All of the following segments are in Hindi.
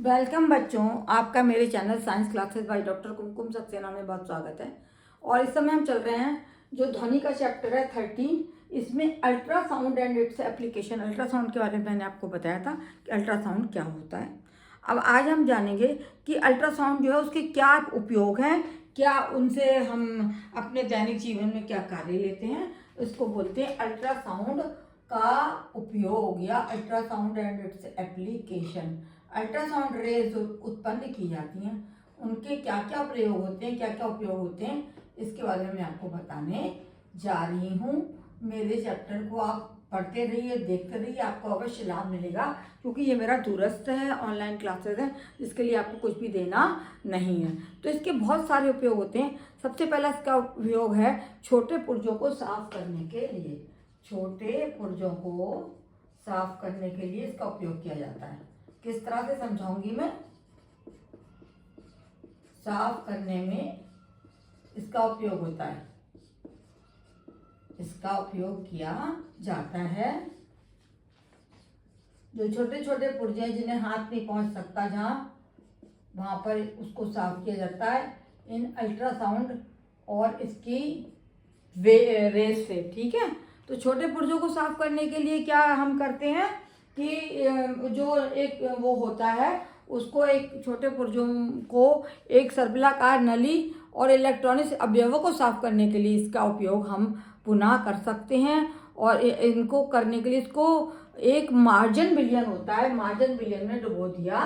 वेलकम बच्चों, आपका मेरे channel science classes by doctor Kumkum Saxena में बहुत स्वागत है। और इस समय हम चल रहे हैं जो ध्वनि का चैप्टर है 13। इसमें ultrasound and its application. Ultrasound के बारे में मैंने आपको बताया था कि अल्ट्रासाउंड क्या होता है। अब आज हम जानेंगे कि अल्ट्रासाउंड जो है उसके क्या उपयोग हैं, क्या उनसे हम अपने दैनिक जीवन में क्या कार्य लेते हैं। इसको बोलते हैं अल्ट्रासाउंड का उपयोग या ultrasound and its application. Ultrasound rays उत्पन्न की जाती हैं, उनके क्या क्या प्रयोग होते हैं, क्या क्या उपयोग होते हैं, इसके बारे में मैं आपको बताने जा रही हूँ। मेरे चैप्टर को आप पढ़ते रहिए, देखते रहिए, आपको अवश्य लाभ मिलेगा, क्योंकि ये मेरा दूरस्थ है, ऑनलाइन क्लासेस है, जिसके लिए आपको कुछ भी देना नहीं है। तो इसके बहुत सारे उपयोग होते हैं। सबसे पहला इसका उपयोग है छोटे पुर्जों को साफ करने के लिए। छोटे पुर्जों को साफ करने के लिए इसका उपयोग किया जाता है। किस तरह से समझाऊंगी मैं। साफ करने में इसका उपयोग होता है, इसका उपयोग किया जाता है। जो छोटे छोटे पुर्जे जिन्हें हाथ नहीं पहुंच सकता, जहां वहां पर उसको साफ किया जाता है इन अल्ट्रासाउंड और इसकी रेस से। ठीक है, तो छोटे पुर्जों को साफ करने के लिए क्या हम करते हैं कि जो एक वो होता है उसको, एक छोटे पुर्जों को एक सर्पिलाकार नली और इलेक्ट्रॉनिक्स अवयवों को साफ करने के लिए इसका उपयोग हम पुनः कर सकते हैं। और इनको करने के लिए इसको एक मार्जन विलयन होता है, मार्जन विलयन में डुबो दिया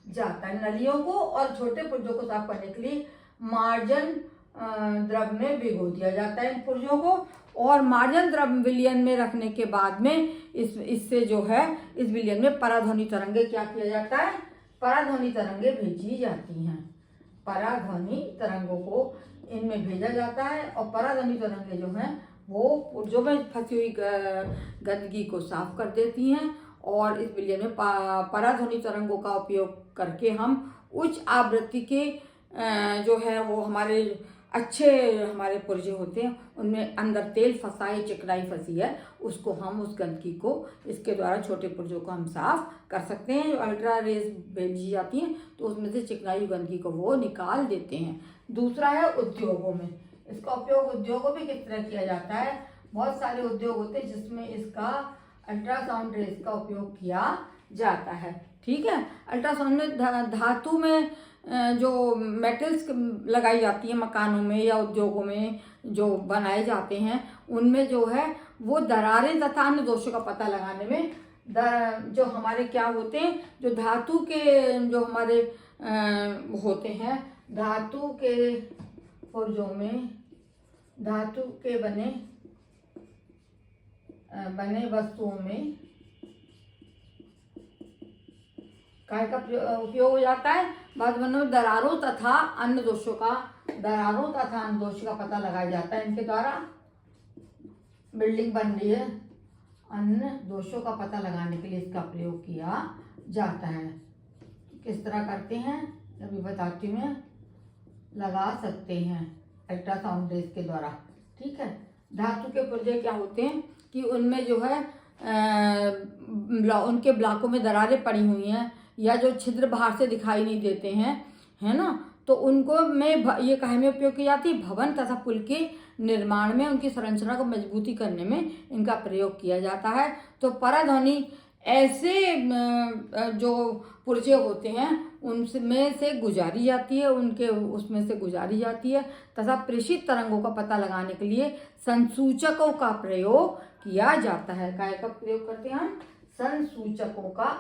जाता है। नलियों को और छोटे पुर्जों को साफ करने के लिए मार्जन द्रव में भिगो दिया जाता है इन पुर्जों को। और मार्जन द्रव विलयन में रखने के बाद में इससे जो है इस विलयन में पराध्वनि तरंगे क्या किया जाता है, पराध्वनि तरंगे भेजी जाती हैं। पराध्वनि तरंगों को इनमें भेजा जाता है और पराध्वनि तरंगे जो हैं वो पुर्जों में फंसी हुई गंदगी को साफ कर देती हैं। और इस विलयन में पराध्वनि तरंगों का उपयोग करके हम उच्च आवृत्ति के जो है वो हमारे अच्छे हमारे पुर्जे होते हैं, उनमें अंदर तेल फंसा है, चिकनाई फंसी है, उसको हम उस गंदगी को इसके द्वारा छोटे पुर्जों को हम साफ कर सकते हैं। जो अल्ट्रा रेज भेजी जाती हैं तो उसमें से चिकनाई गंदगी को वो निकाल देते हैं। दूसरा है उद्योगों में। इसका उपयोग उद्योगों में किस तरह किया जाता है। बहुत सारे उद्योग होते हैं जिसमें इसका अल्ट्रासाउंड रेज का उपयोग किया जाता है। ठीक है, अल्ट्रासाउंड में धातु में जो मेटल्स लगाई जाती हैं मकानों में या उद्योगों में जो बनाए जाते हैं, उनमें जो है वो दरारें तथा अन्य दोषों का पता लगाने में जो हमारे क्या होते हैं, जो धातु के जो हमारे होते हैं, धातु के पुर्जों में धातु के बने वस्तुओं में काय का उपयोग हो जाता है। वातावरण में दरारों तथा अन्य दोषों का पता लगाया जाता है इनके द्वारा। बिल्डिंग बन रही है, अन्य दोषों का पता लगाने के लिए इसका प्रयोग किया जाता है। किस तरह करते हैं अभी बताती हूँ मैं। लगा सकते हैं अल्ट्रासाउंड रेज के द्वारा। ठीक है, धातु के पुर्जे क्या होते हैं कि उनमें जो है उनके ब्लॉकों में दरारें पड़ी हुई हैं या जो छिद्र बाहर से दिखाई नहीं देते हैं, है ना, तो उनको में ये काहे में उपयोग की जाती है, भवन तथा पुल के निर्माण में उनकी संरचना को मजबूती करने में इनका प्रयोग किया जाता है। तो पराध्वनि ऐसे जो पुर्जे होते हैं उनमें से गुजारी जाती है, उनके उसमें से गुजारी जाती है तथा प्रेषित तरंगों का पता लगाने के लिए संसूचकों का प्रयोग किया जाता है। काय का प्रयोग करते हैं हम, संसूचकों का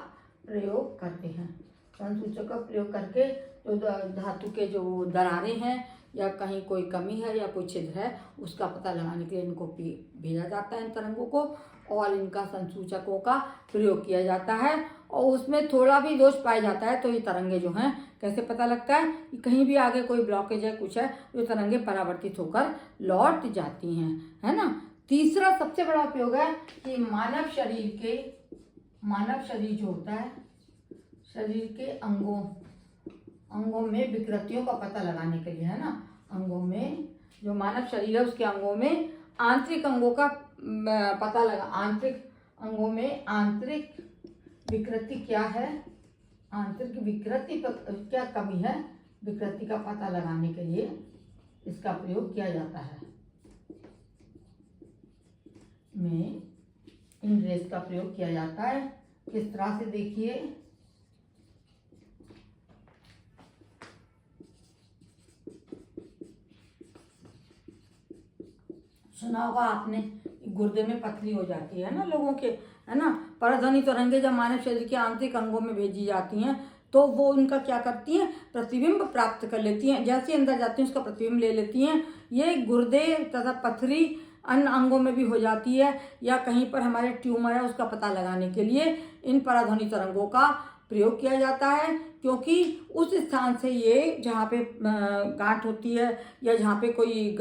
प्रयोग करते हैं। संसूचक का प्रयोग करके जो धातु के जो दरारें हैं या कहीं कोई कमी है या कोई छिद्र है उसका पता लगाने के लिए इनको भेजा जाता है इन तरंगों को, और इनका संसूचकों का प्रयोग किया जाता है। और उसमें थोड़ा भी दोष पाया जाता है तो ये तरंगे जो हैं कैसे पता लगता है कि कहीं भी आगे कोई ब्लॉकेज है, कुछ है, तो तरंगे परावर्तित होकर लौट जाती हैं, है ना। तीसरा सबसे बड़ा उपयोग है कि मानव शरीर जो होता है, शरीर के अंगों में विकृतियों का पता लगाने के लिए, है ना, अंगों में जो मानव शरीर है उसके अंगों में आंतरिक अंगों का पता लगा, आंतरिक अंगों में आंतरिक विकृति क्या है, आंतरिक विकृति क्या कमी है, विकृति का पता लगाने के लिए इसका प्रयोग किया जाता है। में इन रेस का प्रयोग किया जाता है। किस तरह से देखिए, सुना होगा आपने, गुर्दे में पथरी हो जाती है ना लोगों के, है ना। पराध्वनि तरंगे जब मानव शरीर के आंतरिक अंगों में भेजी जाती हैं तो वो उनका क्या करती हैं, प्रतिबिंब प्राप्त कर लेती हैं। जैसे अंदर जाती हैं उसका प्रतिबिंब ले लेती हैं। ये गुर्दे तथा पथरी अन्य अंगों में भी हो जाती है, या कहीं पर हमारे ट्यूमर है उसका पता लगाने के लिए इन पराध्वनि तरंगों का प्रयोग किया जाता है। क्योंकि उस स्थान से ये जहाँ पे गांठ होती है या जहाँ पे कोई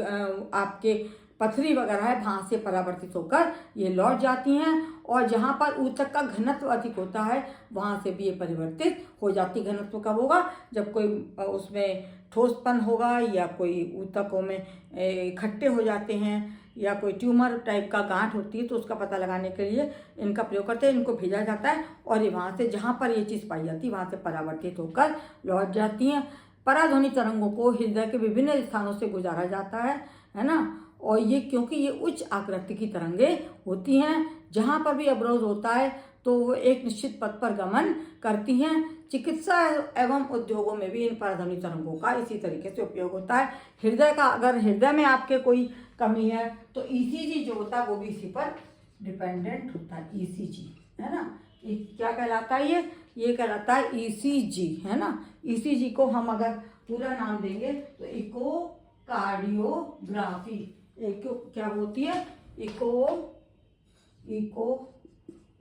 आपके पथरी वगैरह है, वहाँ से परावर्तित होकर ये लौट जाती हैं, और जहाँ पर ऊतक का घनत्व अधिक होता है वहाँ से भी ये परिवर्तित हो जाती। घनत्व कब होगा, जब कोई उसमें ठोसपन होगा या कोई ऊतकों में इकट्ठे हो जाते हैं या कोई ट्यूमर टाइप का गांठ होती है, तो उसका पता लगाने के लिए इनका प्रयोग करते हैं। इनको भेजा जाता है और ये वहाँ से जहाँ पर ये चीज़ पाई जाती है वहाँ से परावर्तित होकर लौट जाती हैं। पराध्वनि तरंगों को हृदय के विभिन्न स्थानों से गुजारा जाता है ना। और ये क्योंकि ये उच्च आकृति की तरंगें होती हैं, जहाँ पर भी अवरोध होता है तो वो एक निश्चित पथ पर गमन करती हैं। चिकित्सा एवं उद्योगों में भी इन पराध्वनि तरंगों का इसी तरीके से उपयोग होता है। हृदय का, अगर हृदय में आपके कोई कमी है तो ईसीजी जो होता है वो भी इसी पर डिपेंडेंट होता है। ईसीजी, है ना, ये क्या कहलाता है, ये कहलाता है ईसीजी, है ना। ईसीजी को हम अगर पूरा नाम देंगे तो इको कार्डियोग्राफी, क्या होती है, इको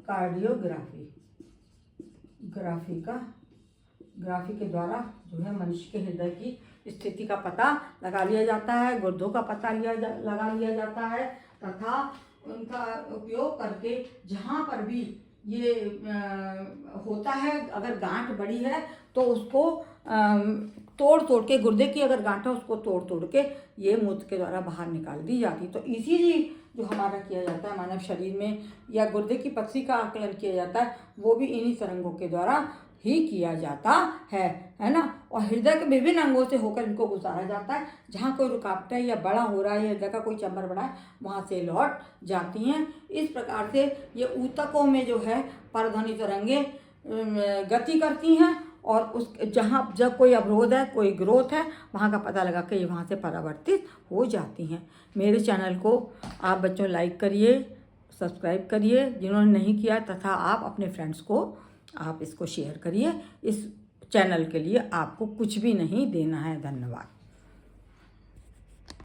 कार्डियोग्राफी। ग्राफी के द्वारा जो है मनुष्य के हृदय की स्थिति का पता लगा लिया जाता है, गुर्दों का पता लगा लिया जाता है, तथा उनका उपयोग करके जहाँ पर भी ये होता है, अगर गांठ बड़ी है तो उसको तोड़ के, गुर्दे की अगर गांठ है उसको तोड़ के ये मूत्र के द्वारा बाहर निकाल दी जाती। तो ईसीजी जो हमारा किया जाता है मानव शरीर में, या गुर्दे की पथरी का आकलन किया जाता है, वो भी इन्हीं तरंगों के द्वारा ही किया जाता है ना। और हृदय के विभिन्न अंगों से होकर इनको गुजारा जाता है। जहाँ कोई रुकावट है या बड़ा हो रहा है, हृदय का कोई चैम्बर बड़ा है, वहाँ से लौट जाती हैं। इस प्रकार से ये ऊतकों में जो है पराध्वनि तरंगे गति करती हैं, और उस जहाँ जब कोई अवरोध है, कोई ग्रोथ है, वहाँ का पता लगा के ये वहाँ से परावर्तित हो जाती हैं। मेरे चैनल को आप बच्चों लाइक करिए, सब्सक्राइब करिए जिन्होंने नहीं किया, तथा आप अपने फ्रेंड्स को आप इसको शेयर करिए। इस चैनल के लिए आपको कुछ भी नहीं देना है। धन्यवाद।